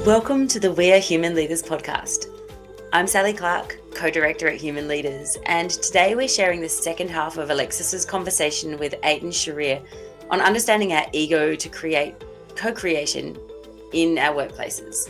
Welcome to the We Are Human Leaders podcast. I'm Sally Clark, co-director at Human Leaders, and today we're sharing the second half of Alexis's conversation with Eitan Sharir on understanding our ego to create co-creation in our workplaces.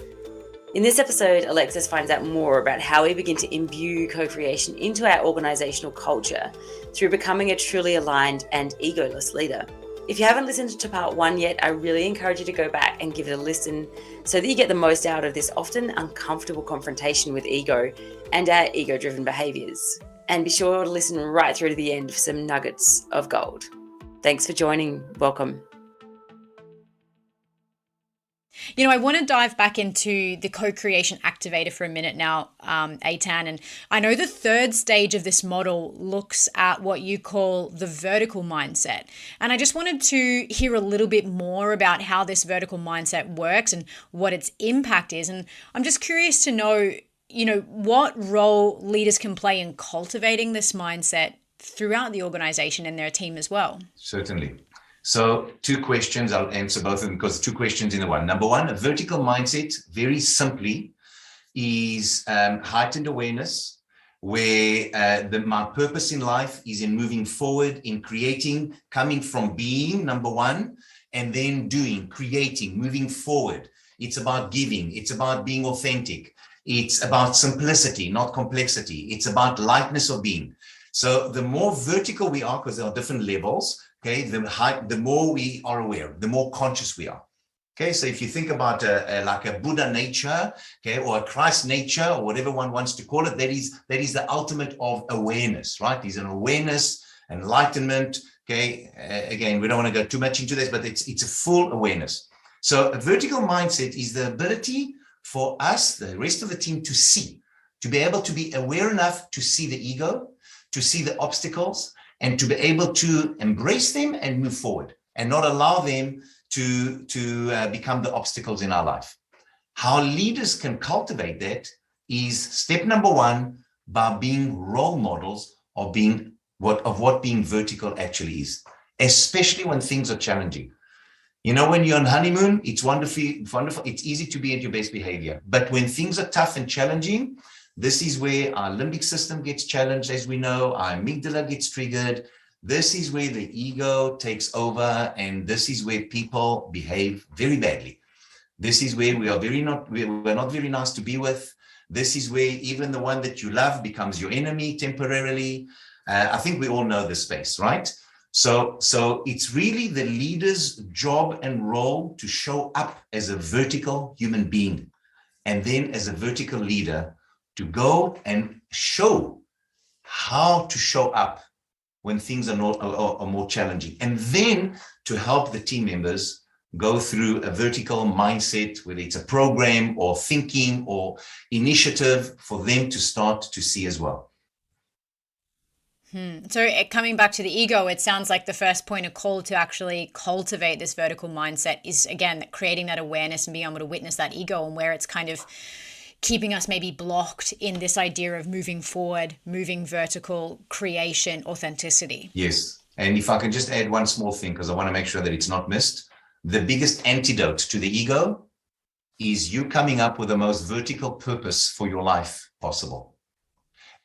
In this episode, Alexis finds out more about how we begin to imbue co-creation into our organisational culture through becoming a truly aligned and egoless leader. If you haven't listened to part 1 yet, I really encourage you to go back and give it a listen so that you get the most out of this often uncomfortable confrontation with ego and our ego-driven behaviours. And be sure to listen right through to the end for some nuggets of gold. Thanks for joining. Welcome. You know, I want to dive back into the co-creation activator for a minute now, Eitan. And I know the third stage of this model looks at what you call the vertical mindset. And I just wanted to hear a little bit more about how this vertical mindset works and what its impact is. And I'm just curious to know, what role leaders can play in cultivating this mindset throughout the organization and their team as well. Certainly. So 2 questions, I'll answer both of them because 2 questions in the one. Number 1, a vertical mindset, very simply, is heightened awareness where my purpose in life is in moving forward, in creating, coming from being, number 1, and then doing, creating, moving forward. It's about giving. It's about being authentic. It's about simplicity, not complexity. It's about lightness of being. So the more vertical we are, because there are different levels, okay, the more we are aware, the more conscious we are. Okay, so if you think about like a Buddha nature, okay, or a Christ nature, or whatever one wants to call it, that is the ultimate of awareness, right? It's an awareness, enlightenment. Okay, again, we don't want to go too much into this, but it's a full awareness. So a vertical mindset is the ability for us, the rest of the team, to see, to be able to be aware enough to see the ego, to see the obstacles, and to be able to embrace them and move forward and not allow them to become the obstacles in our life. How leaders can cultivate that is step number 1, by being role models of what being vertical actually is, especially when things are challenging. When you're on honeymoon, it's wonderful. It's easy to be at your best behavior. But when things are tough and challenging, this is where our limbic system gets challenged, as we know, our amygdala gets triggered. This is where the ego takes over, and this is where people behave very badly. This is where we're not very nice to be with. This is where even the one that you love becomes your enemy temporarily. I think we all know this space, right? So it's really the leader's job and role to show up as a vertical human being, and then as a vertical leader, to go and show how to show up when things are more challenging, and then to help the team members go through a vertical mindset, whether it's a program or thinking or initiative, for them to start to see as well. So coming back to the ego, it sounds like the first point of call to actually cultivate this vertical mindset is, again, creating that awareness and being able to witness that ego and where it's kind of keeping us maybe blocked in this idea of moving forward, moving vertical, creation, authenticity. Yes. And if I can just add one small thing, because I want to make sure that it's not missed. The biggest antidote to the ego is you coming up with the most vertical purpose for your life possible.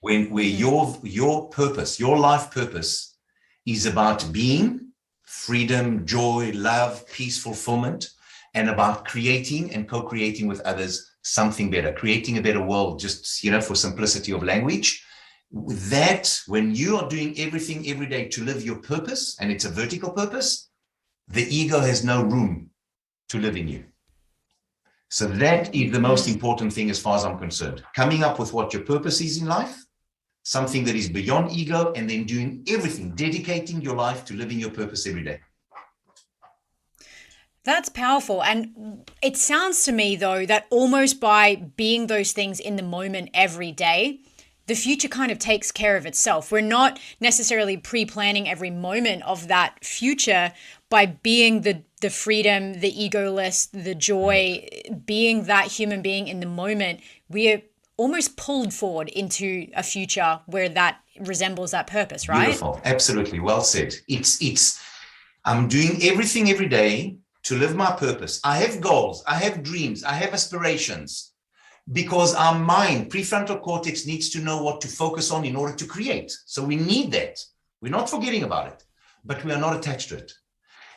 Where your purpose, your life purpose, is about being, freedom, joy, love, peace, fulfillment, and about creating and co-creating with others something better, creating a better world, just, for simplicity of language. With that, when you are doing everything every day to live your purpose, and it's a vertical purpose, the ego has no room to live in you. So that is the most important thing as far as I'm concerned. Coming up with what your purpose is in life, something that is beyond ego, and then doing everything, dedicating your life to living your purpose every day. That's powerful. And it sounds to me, though, that almost by being those things in the moment every day, the future kind of takes care of itself. We're not necessarily pre-planning every moment of that future. By being the freedom, the egoless, the joy, being that human being in the moment, we are almost pulled forward into a future where that resembles that purpose, right? Beautiful. Absolutely. Well said. I'm doing everything every day to live my purpose. I have goals, I have dreams, I have aspirations, because our mind, prefrontal cortex, needs to know what to focus on in order to create. So we need that. We're not forgetting about it, but we are not attached to it.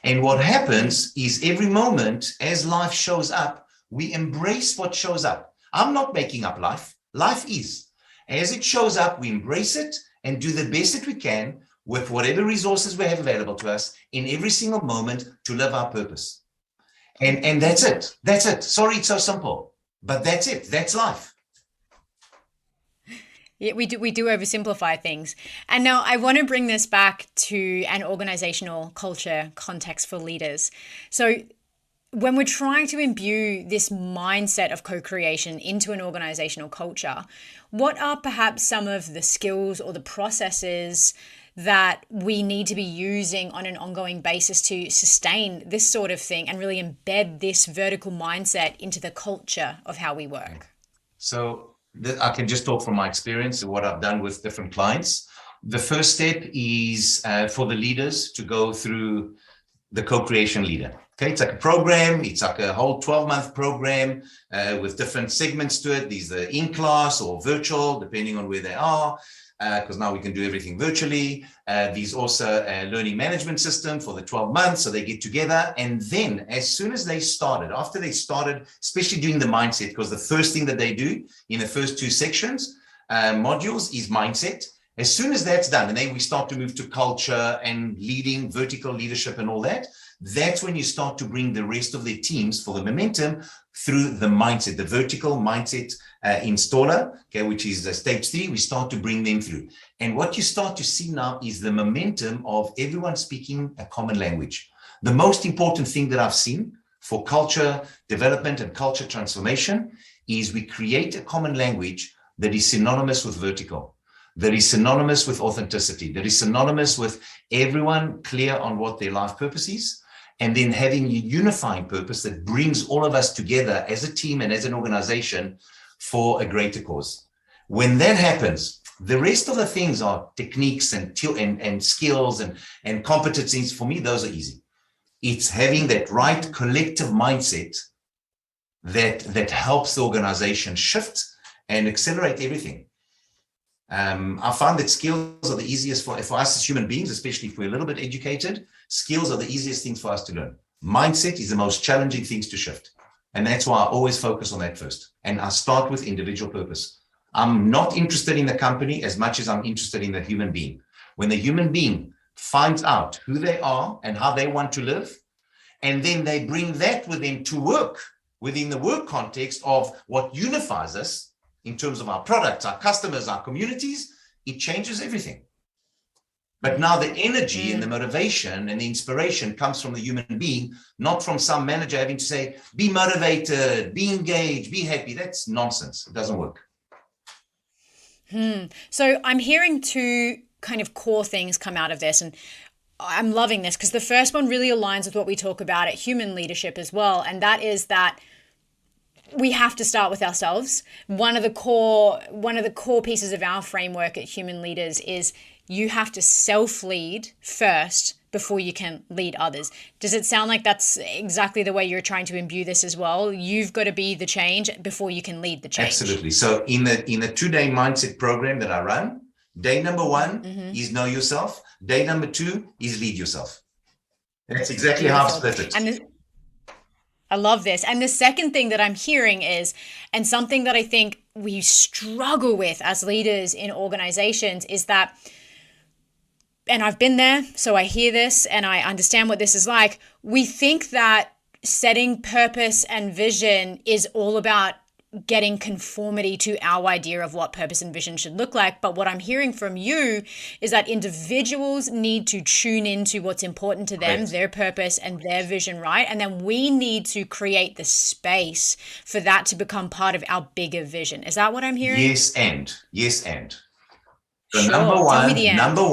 And what happens is every moment as life shows up, we embrace what shows up. I'm not making up life. Life is. As it shows up, we embrace it and do the best that we can with whatever resources we have available to us in every single moment to live our purpose. And that's it. That's it. Sorry, it's so simple, but that's it. That's life. Yeah, we do oversimplify things. And now I want to bring this back to an organizational culture context for leaders. So when we're trying to imbue this mindset of co-creation into an organizational culture, what are perhaps some of the skills or the processes that we need to be using on an ongoing basis to sustain this sort of thing and really embed this vertical mindset into the culture of how we work? So I can just talk from my experience and what I've done with different clients. The first step is for the leaders to go through the co-creation leader. Okay, it's like a program. It's like a whole 12-month program with different segments to it. These are in class or virtual, depending on where they are, because now we can do everything virtually. There's also a learning management system for the 12 months, so they get together. And then as soon as they started, after they started, especially doing the mindset, because the first thing that they do in the first two sections, modules, is mindset. As soon as that's done, and then we start to move to culture and leading, vertical leadership and all that, that's when you start to bring the rest of their teams for the momentum through the mindset, the vertical mindset installer, okay, which is stage 3. We start to bring them through. And what you start to see now is the momentum of everyone speaking a common language. The most important thing that I've seen for culture development and culture transformation is we create a common language that is synonymous with vertical, that is synonymous with authenticity, that is synonymous with everyone clear on what their life purpose is, and then having a unifying purpose that brings all of us together as a team and as an organization for a greater cause. When that happens, the rest of the things are techniques and skills and competencies. For me, those are easy. It's having that right collective mindset that helps the organization shift and accelerate everything. I find that skills are the easiest for us as human beings, especially if we're a little bit educated. Skills are the easiest things for us to learn. Mindset is the most challenging things to shift. And that's why I always focus on that first. And I start with individual purpose. I'm not interested in the company as much as I'm interested in the human being. When the human being finds out who they are and how they want to live, and then they bring that with them to work, within the work context of what unifies us, in terms of our products, our customers, our communities, it changes everything. But now the energy and the motivation and the inspiration comes from the human being, not from some manager having to say, be motivated, be engaged, be happy. That's nonsense. It doesn't work. So I'm hearing two kind of core things come out of this, and I'm loving this because the first one really aligns with what we talk about at Human Leadership as well. And that is that we have to start with ourselves. One of the core pieces of our framework at Human Leaders is you have to self-lead first before you can lead others. Does it sound like that's exactly the way you're trying to imbue this as well? You've got to be the change before you can lead the change. Absolutely. So in the 2-day mindset program that I run, day number 1 is know yourself. Day number 2 is lead yourself. That's exactly how I've split it. I love this. And the second thing that I'm hearing is, and something that I think we struggle with as leaders in organizations is that, and I've been there, so I hear this and I understand what this is like. We think that setting purpose and vision is all about getting conformity to our idea of what purpose and vision should look like. But what I'm hearing from you is that individuals need to tune into what's important to them, their purpose and their vision, right? And then we need to create the space for that to become part of our bigger vision. Is that what I'm hearing? Yes, and. So sure. number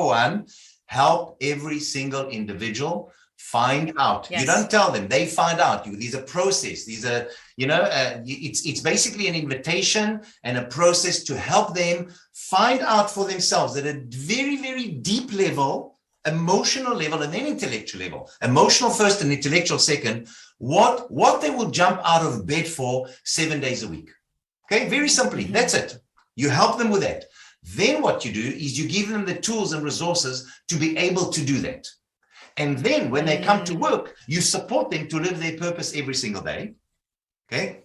one, help every single individual find out. Yes. You don't tell them, they find out. These are process. These are, it's basically an invitation and a process to help them find out for themselves at a very, very deep level emotional level and then intellectual level. Emotional first and intellectual second. What they will jump out of bed for 7 days a week. Okay, very simply, that's it. You help them with that. Then what you do is you give them the tools and resources to be able to do that. And then when they come to work, you support them to live their purpose every single day. Okay,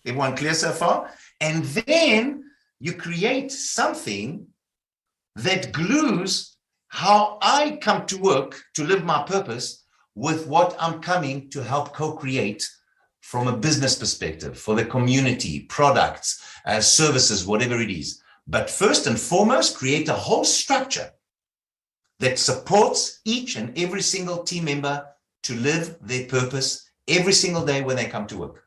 everyone clear so far? And then you create something that glues how I come to work to live my purpose with what I'm coming to help co-create from a business perspective for the community, products, services, whatever it is. But first and foremost, create a whole structure that supports each and every single team member to live their purpose every single day when they come to work.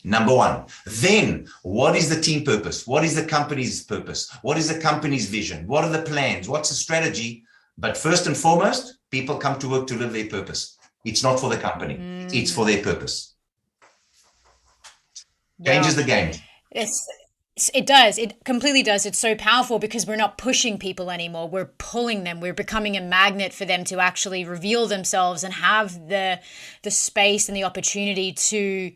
Number one. Then, what is the team purpose? What is the company's purpose? What is the company's vision? What are the plans? What's the strategy? But first and foremost, people come to work to live their purpose. It's not for the company. It's for their purpose. Changes the game. It does. It completely does. It's so powerful because we're not pushing people anymore. We're pulling them. We're becoming a magnet for them to actually reveal themselves and have the space and the opportunity to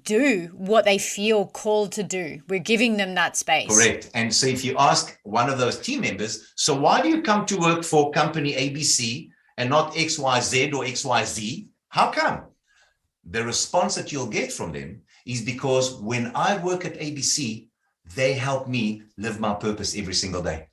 do what they feel called to do. We're giving them that space. Correct. And so if you ask one of those team members, so why do you come to work for company ABC and not XYZ or XYZ? How come? The response that you'll get from them is because when I work at ABC, they help me live my purpose every single day.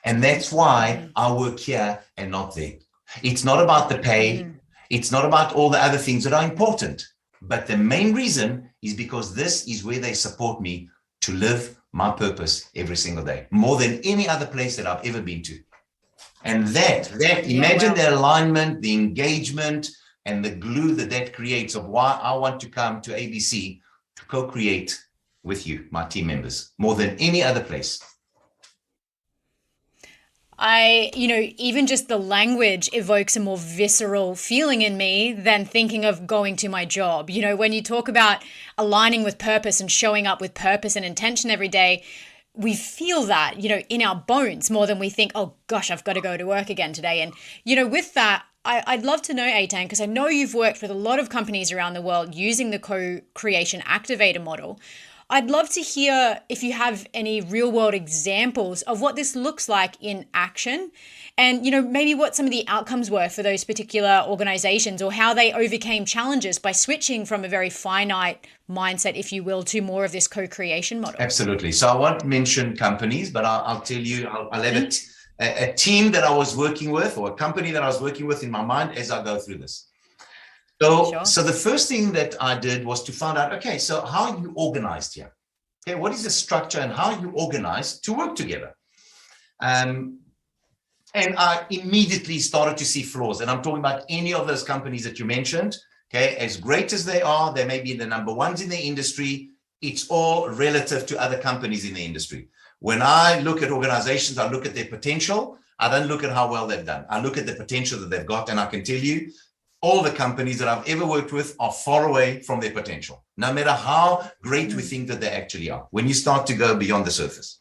And that's why I work here and not there. It's not about the pay. It's not about all the other things that are important. But the main reason is because this is where they support me to live my purpose every single day, more than any other place that I've ever been to. And imagine the alignment, the engagement, and the glue that creates of why I want to come to ABC to co-create with you, my team members, more than any other place. Even just the language evokes a more visceral feeling in me than thinking of going to my job. When you talk about aligning with purpose and showing up with purpose and intention every day, we feel that, in our bones more than we think, oh gosh, I've got to go to work again today. And, with that, I'd love to know, Eitan, because I know you've worked with a lot of companies around the world using the co-creation activator model. I'd love to hear if you have any real world examples of what this looks like in action and, maybe what some of the outcomes were for those particular organizations or how they overcame challenges by switching from a very finite mindset, if you will, to more of this co-creation model. Absolutely. So I won't mention companies, but I'll tell you, I'll have a team that I was working with or a company that I was working with in my mind as I go through this. So the first thing that I did was to find out, okay, so how are you organized here? Okay, what is the structure and how are you organized to work together? And I immediately started to see flaws. And I'm talking about any of those companies that you mentioned. Okay, as great as they are, they may be the number ones in the industry. It's all relative to other companies in the industry. When I look at organizations, I look at their potential. I don't look at how well they've done. I look at the potential that they've got. And I can tell you, all the companies that I've ever worked with are far away from their potential, no matter how great we think that they actually are, when you start to go beyond the surface.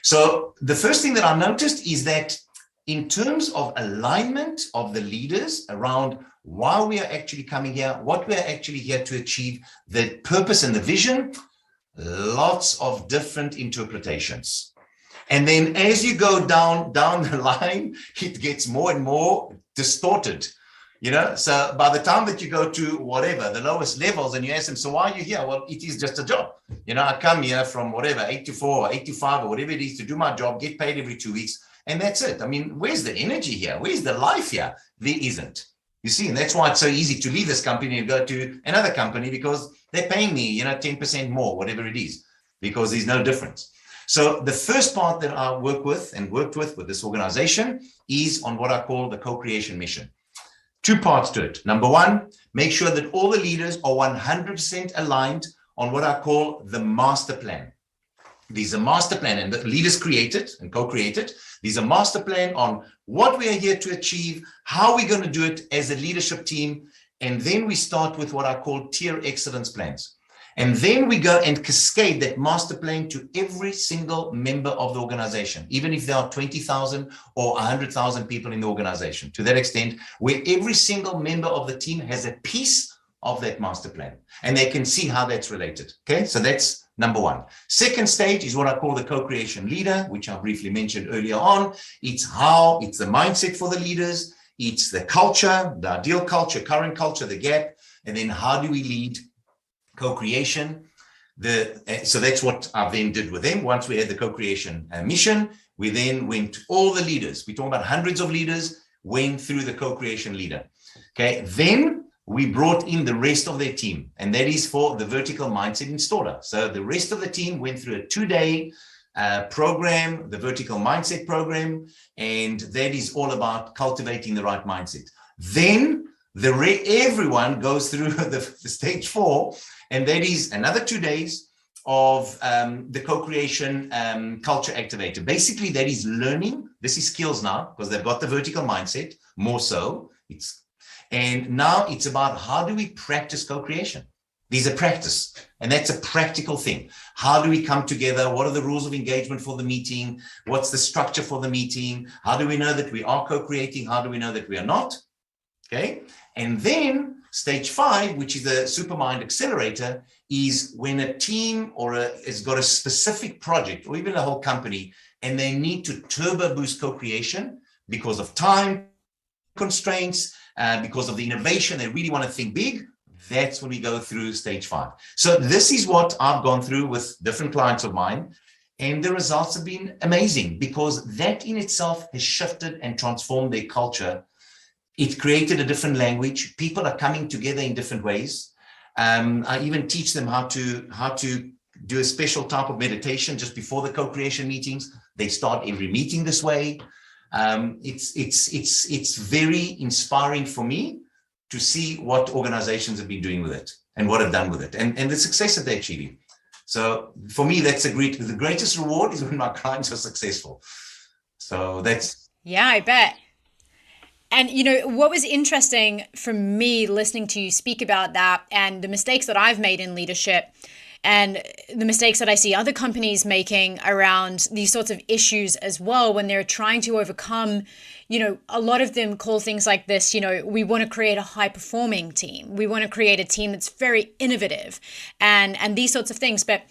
So the first thing that I noticed is that in terms of alignment of the leaders around why we are actually coming here, what we are actually here to achieve, the purpose and the vision, lots of different interpretations. And then as you go down the line, it gets more and more distorted. So by the time that you go to whatever, the lowest levels, and you ask them, so why are you here? Well, it is just a job. I come here from whatever, 8 to 4 or 8 to 5 or whatever it is to do my job, get paid every 2 weeks. And that's it. I mean, where's the energy here? Where's the life here? There isn't. You see, and that's why it's so easy to leave this company and go to another company because they're paying me, 10% more, whatever it is, because there's no difference. So the first part that I worked with this organization is on what I call the co-creation mission. 2 parts to it. Number one, make sure that all the leaders are 100% aligned on what I call the master plan. There's a master plan, and the leaders create it and co-create it. There's a master plan on what we are here to achieve, how we're going to do it as a leadership team, and then we start with what I call tier excellence plans. And then we go and cascade that master plan to every single member of the organization, even if there are 20,000 or 100,000 people in the organization, to that extent, where every single member of the team has a piece of that master plan, and they can see how that's related. Okay, so that's number one. Second stage is what I call the co-creation leader, which I briefly mentioned earlier on. It's the mindset for the leaders, it's the culture, the ideal culture, current culture, the gap, and then how do we lead co-creation. So that's what I then did with them. Once we had the co-creation mission, we then went, all the leaders, we're talking about hundreds of leaders, went through the co-creation leader. Okay, then we brought in the rest of their team, and that is for the vertical mindset installer. So the rest of the team went through a 2-day program, the vertical mindset program, and that is all about cultivating the right mindset. Then everyone goes through the stage 4, and that is another 2 days of the co-creation culture activator. Basically, that is learning. This is skills now, because they've got the vertical mindset, more so. And now it's about how do we practice co-creation? These are practice, and that's a practical thing. How do we come together? What are the rules of engagement for the meeting? What's the structure for the meeting? How do we know that we are co-creating? How do we know that we are not? Okay. And then stage 5, which is the Supermind Accelerator, is when a team has got a specific project, or even a whole company, and they need to turbo boost co-creation because of time constraints, because of the innovation, they really want to think big. That's when we go through stage 5. So this is what I've gone through with different clients of mine, and the results have been amazing, because that in itself has shifted and transformed their culture. It created a different language. People are coming together in different ways. I even teach them how to do a special type of meditation just before the co-creation meetings. They start every meeting this way. It's very inspiring for me to see what organizations have been doing with it and what have done with it, and the success that they're achieving. So for me, that's the greatest reward is when my clients are successful. So that's... Yeah, I bet. And, what was interesting for me listening to you speak about that, and the mistakes that I've made in leadership, and the mistakes that I see other companies making around these sorts of issues as well, when they're trying to overcome, a lot of them call things like this, we want to create a high performing team. We want to create a team that's very innovative and these sorts of things. But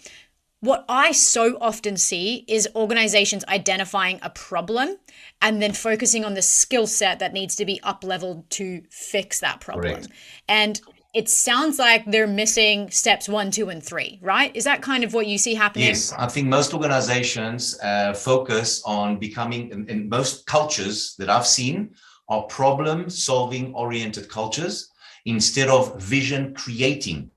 what I so often see is organizations identifying a problem and then focusing on the skill set that needs to be up-leveled to fix that problem. Correct. And it sounds like they're missing steps 1, 2, and 3, right? Is that kind of what you see happening? Yes, I think most organizations focus on becoming, and most cultures that I've seen are problem-solving oriented cultures instead of vision-creating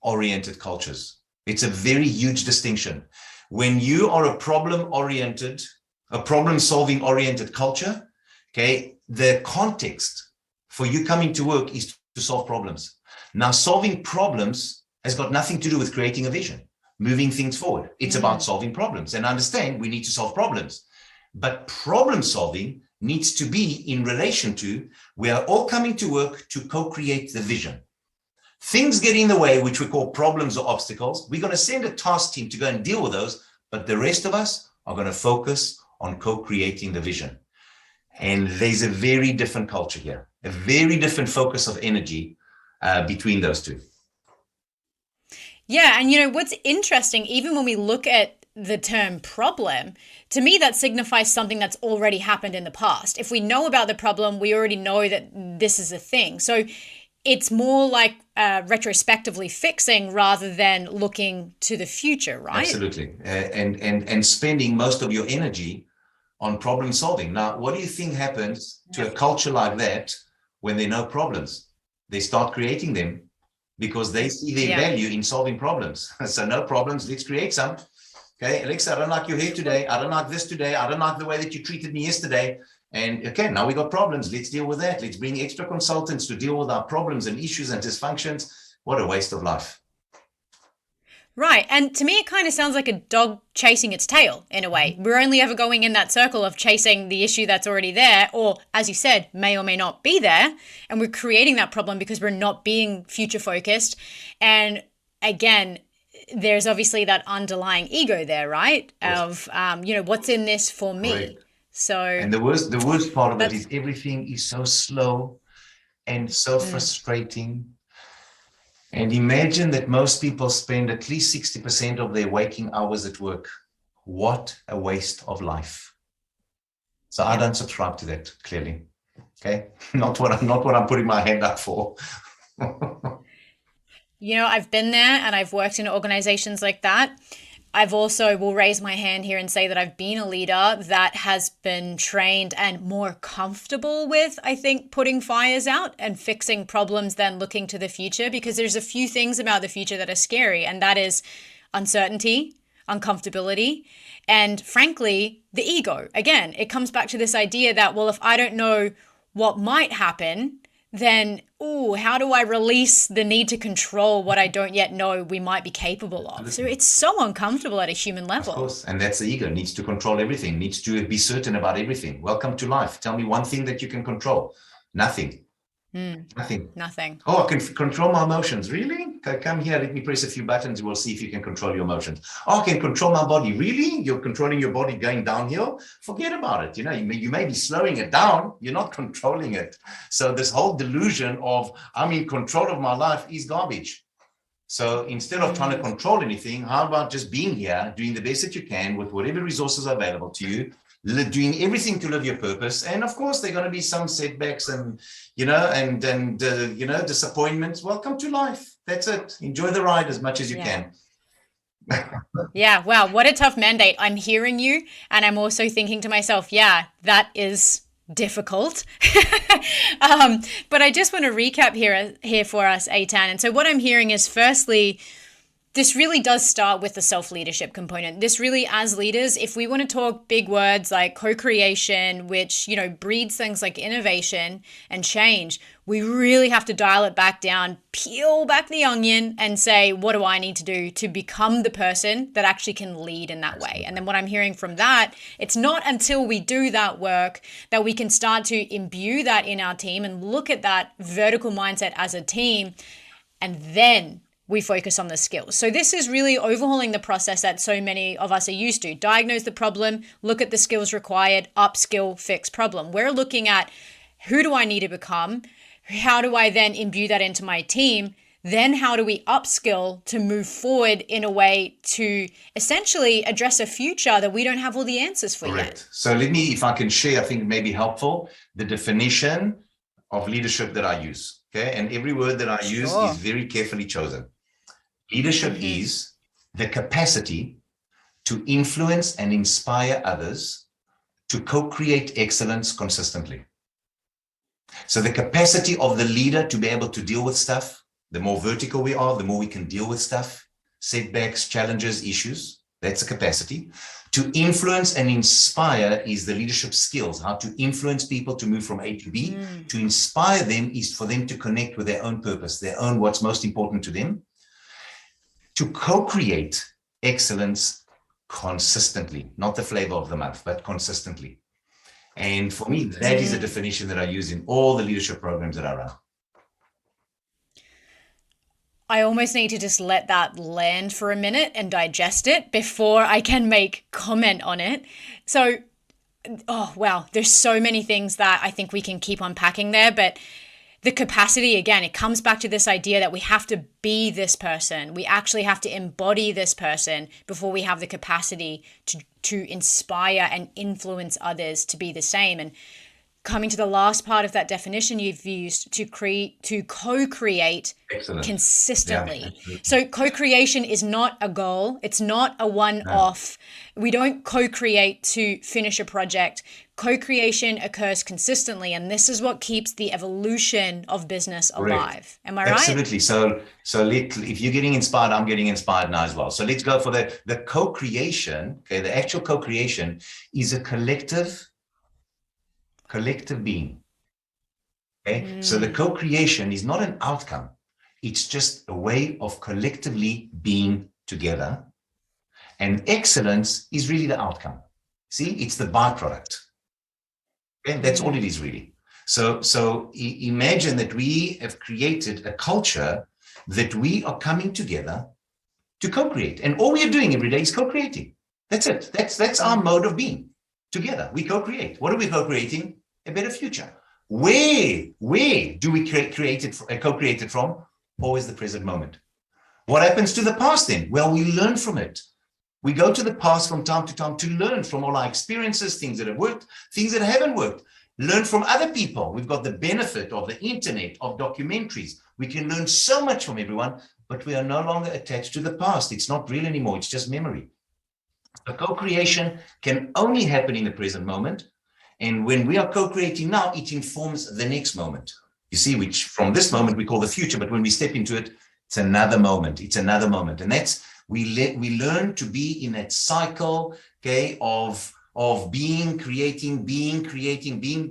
oriented cultures. It's a very huge distinction. When you are a problem-solving oriented culture, okay, the context for you coming to work is to solve problems. Now, solving problems has got nothing to do with creating a vision, moving things forward. It's about solving problems. And understand we need to solve problems. But problem solving needs to be in relation to, we are all coming to work to co-create the vision. Things get in the way, which we call problems or obstacles. We're going to send a task team to go and deal with those, but the rest of us are going to focus on co-creating the vision. And there's a very different culture here, a very different focus of energy between those two. Yeah. And what's interesting, even when we look at the term problem, to me, that signifies something that's already happened in the past. If we know about the problem, we already know that this is a thing. So it's more like retrospectively fixing rather than looking to the future, right? Absolutely. And spending most of your energy on problem solving. Now, what do you think happens to a culture like that when there are no problems? They start creating them because they see their value in solving problems. So no problems, let's create some. Okay, Alexa, I don't like your hair today. I don't like this today. I don't like the way that you treated me yesterday. And okay, now we got problems. Let's deal with that. Let's bring extra consultants to deal with our problems and issues and dysfunctions. What a waste of life. Right. And to me, it kind of sounds like a dog chasing its tail in a way. We're only ever going in that circle of chasing the issue that's already there, or as you said, may or may not be there. And we're creating that problem because we're not being future focused. And again, there's obviously that underlying ego there, right? Yes. Of, what's in this for me? Correct. So And the worst part of it that's, is everything is so slow and so mm, frustrating. And imagine that most people spend at least 60% of their waking hours at work. What a waste of life. So I yeah. don't subscribe to that, clearly. Okay. Not what I'm putting my hand up for. I've been there and I've worked in organizations like that. I've also will raise my hand here and say that I've been a leader that has been trained and more comfortable with, I think, putting fires out and fixing problems than looking to the future, because there's a few things about the future that are scary, and that is uncertainty, uncomfortability, and frankly, the ego. Again, it comes back to this idea that, well, if I don't know what might happen, then, how do I release the need to control what I don't yet know we might be capable of? So it's so uncomfortable at a human level. Of course. And that's the ego, needs to control everything, needs to be certain about everything. Welcome to life. Tell me one thing that you can control. Nothing. Nothing. Oh, I can control my emotions. Really? Okay, come here. Let me press a few buttons. We'll see if you can control your emotions. Oh, I can control my body. Really? You're controlling your body going downhill? Forget about it. You may be slowing it down. You're not controlling it. So this whole delusion of I'm in control of my life is garbage. So instead of trying to control anything, how about just being here, doing the best that you can with whatever resources are available to you, doing everything to live your purpose. And of course, there are going to be some setbacks and disappointments. Welcome to life. That's it. Enjoy the ride as much as you can. Yeah. Wow. What a tough mandate. I'm hearing you. And I'm also thinking to myself, yeah, that is difficult. But I just want to recap here for us, Eitan. And so what I'm hearing is, firstly, this really does start with the self-leadership component. This really, as leaders, if we want to talk big words like co-creation, which, breeds things like innovation and change, we really have to dial it back down, peel back the onion and say, what do I need to do to become the person that actually can lead in that way? And then what I'm hearing from that, it's not until we do that work that we can start to imbue that in our team and look at that vertical mindset as a team, and then we focus on the skills. So this is really overhauling the process that so many of us are used to. Diagnose the problem, look at the skills required, upskill, fix problem. We're looking at, who do I need to become? How do I then imbue that into my team? Then how do we upskill to move forward in a way to essentially address a future that we don't have all the answers for yet? So let me, if I can share, I think it may be helpful, the definition of leadership that I use. Okay. And every word that I use is very carefully chosen. Leadership is the capacity to influence and inspire others to co-create excellence consistently. So the capacity of the leader to be able to deal with stuff, the more vertical we are, the more we can deal with stuff, setbacks, challenges, issues. That's the capacity. To influence and inspire is the leadership skills, how to influence people to move from A to B. To inspire them is for them to connect with their own purpose, their own what's most important to them. To co-create excellence consistently, not the flavor of the month, but consistently. And for me, that is a definition that I use in all the leadership programs that I run. I almost need to just let that land for a minute and digest it before I can make comment on it. So, wow, there's so many things that I think we can keep unpacking there, but the capacity, again, it comes back to this idea that we have to be this person. We actually have to embody this person before we have the capacity to inspire and influence others to be the same. And coming to the last part of that definition you've used, to co-create consistently. Yeah, so co-creation is not a goal. It's not a one-off. No. We don't co-create to finish a project. Co-creation occurs consistently, and this is what keeps the evolution of business alive. Am I right? Absolutely. So if you're getting inspired, I'm getting inspired now as well. So let's go for the co-creation. Okay, the actual co-creation is a collective being. Okay, so the co-creation is not an outcome. It's just a way of collectively being together. And excellence is really the outcome. See, it's the byproduct. Okay, that's all it is really. So imagine that we have created a culture that we are coming together to co-create. And all we are doing every day is co-creating. That's it. That's our mode of being. Together, we co-create. What are we co-creating? A better future. Where do we co-create it from? Always the present moment. What happens to the past then? Well, we learn from it. We go to the past from time to time to learn from all our experiences, things that have worked, things that haven't worked. Learn from other people. We've got the benefit of the internet, of documentaries. We can learn so much from everyone, but we are no longer attached to the past. It's not real anymore. It's just memory. So co-creation can only happen in the present moment. And when we are co-creating now, it informs the next moment. You see, which from this moment we call the future, but when we step into it, it's another moment. It's another moment. And that's, we learn to be in that cycle, okay, of being, creating, being.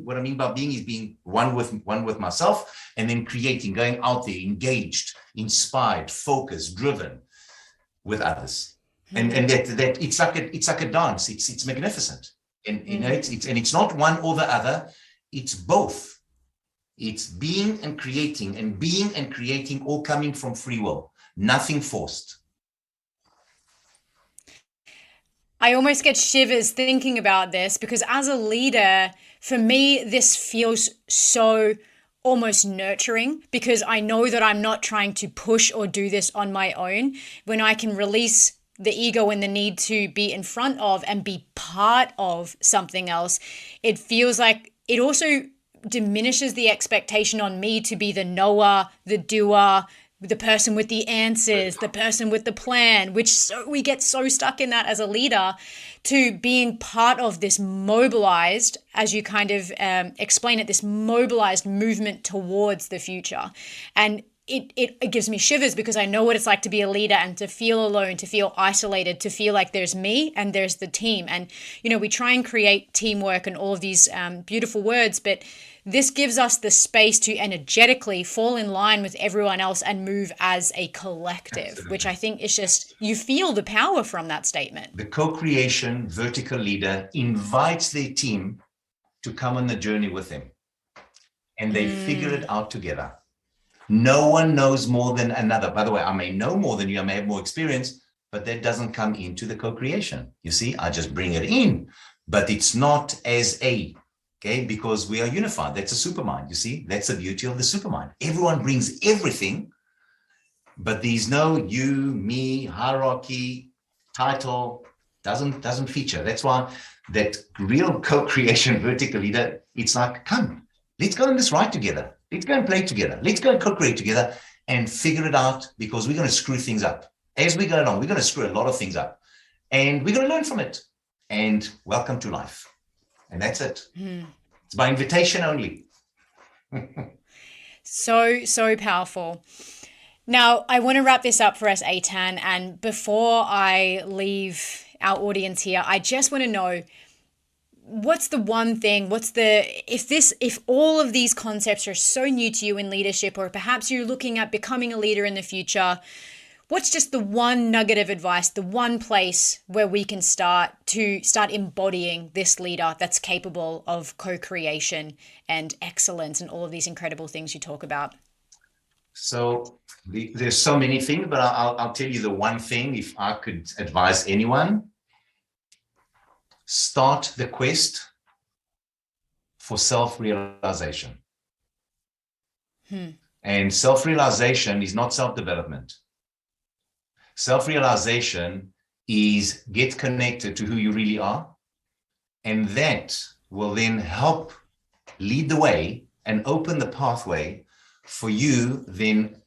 What I mean by being is being one with myself, and then creating, going out there, engaged, inspired, focused, driven with others. And that it's like a dance. It's magnificent. And you know, it's not one or the other. It's both. It's being and creating, all coming from free will, nothing forced. I almost get shivers thinking about this, because as a leader, for me, this feels so almost nurturing, because I know that I'm not trying to push or do this on my own. When I can release the ego and the need to be in front of and be part of something else, it feels like it also diminishes the expectation on me to be the knower, the doer, the person with the answers, the person with the plan, which we get so stuck in that as a leader, to being part of this mobilized, as you kind of explain it, this mobilized movement towards the future. And it gives me shivers, because I know what it's like to be a leader and to feel alone, to feel isolated, to feel like there's me and there's the team. And, you know, we try and create teamwork and all of these beautiful words, but this gives us the space to energetically fall in line with everyone else and move as a collective. Absolutely. Which I think is just, you feel the power from that statement. The co-creation vertical leader invites their team to come on the journey with them, and they figure it out together. No one knows more than another. By the way, I may know more than you, I may have more experience, but that doesn't come into the co-creation. You see, I just bring it in, but it's not as a, okay, because we are unified. That's a supermind. You see, that's the beauty of the supermind. Everyone brings everything, but there's no you, me, hierarchy, title, doesn't feature. That's why that real co-creation vertical leader, it's like, come, let's go on this ride together. Let's go and play together. Let's go and co-create together and figure it out, because we're going to screw things up. As we go along, we're going to screw a lot of things up, and we're going to learn from it. And welcome to life. And that's it. It's by invitation only. So powerful. Now, I want to wrap this up for us, Eitan. And before I leave our audience here, I just want to know, what's the one thing, if all of these concepts are so new to you in leadership, or perhaps you're looking at becoming a leader in the future, what's just the one nugget of advice, the one place where we can start embodying this leader that's capable of co-creation and excellence and all of these incredible things you talk about? So there's so many things, but I'll tell you the one thing, if I could advise anyone. Start the quest for self-realization. And self-realization is not self-development. Self-realization is get connected to who you really are. And that will then help lead the way and open the pathway for you then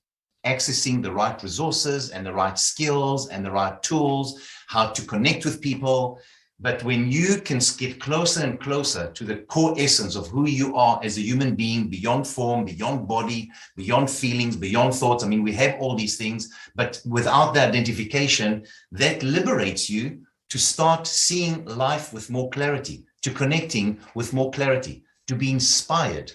accessing the right resources and the right skills and the right tools, how to connect with people. But when you can get closer and closer to the core essence of who you are as a human being, beyond form, beyond body, beyond feelings, beyond thoughts. I mean, we have all these things, but without the identification, that liberates you to start seeing life with more clarity, to connecting with more clarity, to be inspired.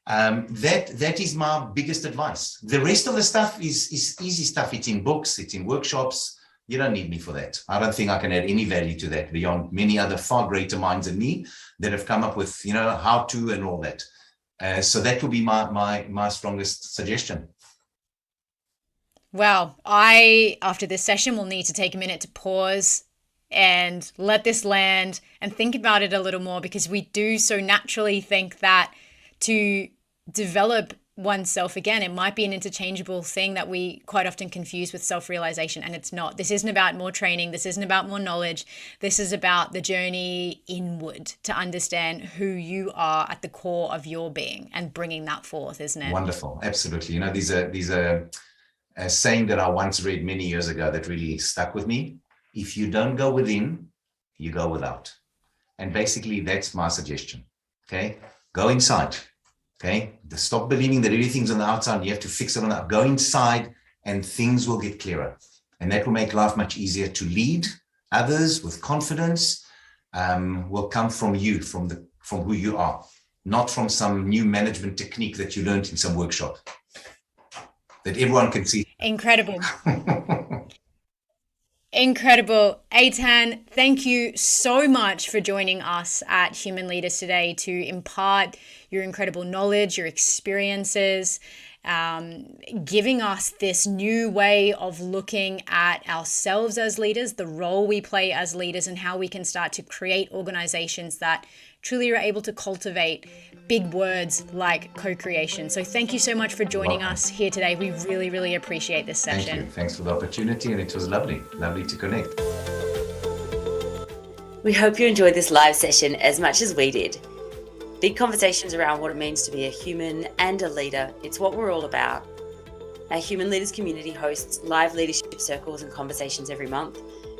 That is my biggest advice. The rest of the stuff is easy stuff. It's in books, it's in workshops. You don't need me for that. I don't think I can add any value to that beyond many other far greater minds than me that have come up with, how to and all that. So that would be my strongest suggestion. Well, after this session, will need to take a minute to pause and let this land and think about it a little more, because we do so naturally think that to develop oneself again, it might be an interchangeable thing that we quite often confuse with self-realization, and it's not. This isn't about more training. This isn't about more knowledge. This is about the journey inward to understand who you are at the core of your being and bringing that forth, isn't it? Wonderful. Absolutely. These are a saying that I once read many years ago that really stuck with me. If you don't go within, you go without. And basically that's my suggestion. Okay. Go inside. Okay. Stop believing that everything's on the outside. You have to fix it on the outside. Go inside and things will get clearer. And that will make life much easier to lead others with confidence. Will come from you, from who you are, not from some new management technique that you learned in some workshop that everyone can see. Incredible. Incredible. Eitan, thank you so much for joining us at Human Leaders today to impart your incredible knowledge, your experiences, giving us this new way of looking at ourselves as leaders, the role we play as leaders, and how we can start to create organizations that truly are able to cultivate big words like co-creation. So thank you so much for joining us here today. We really, really appreciate this session. Thank you. Thanks for the opportunity, and it was lovely to connect. We hope you enjoyed this live session as much as we did. Big conversations around what it means to be a human and a leader. It's what we're all about. Our Human Leaders community hosts live leadership circles and conversations every month,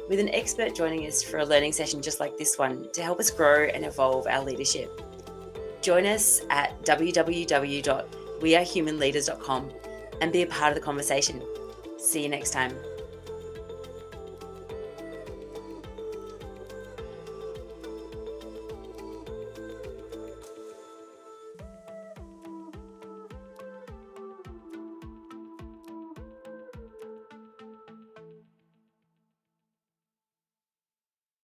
with an expert joining us for a learning session just like this one to help us grow and evolve our leadership. Join us at www.wearehumanleaders.com and be a part of the conversation. See you next time.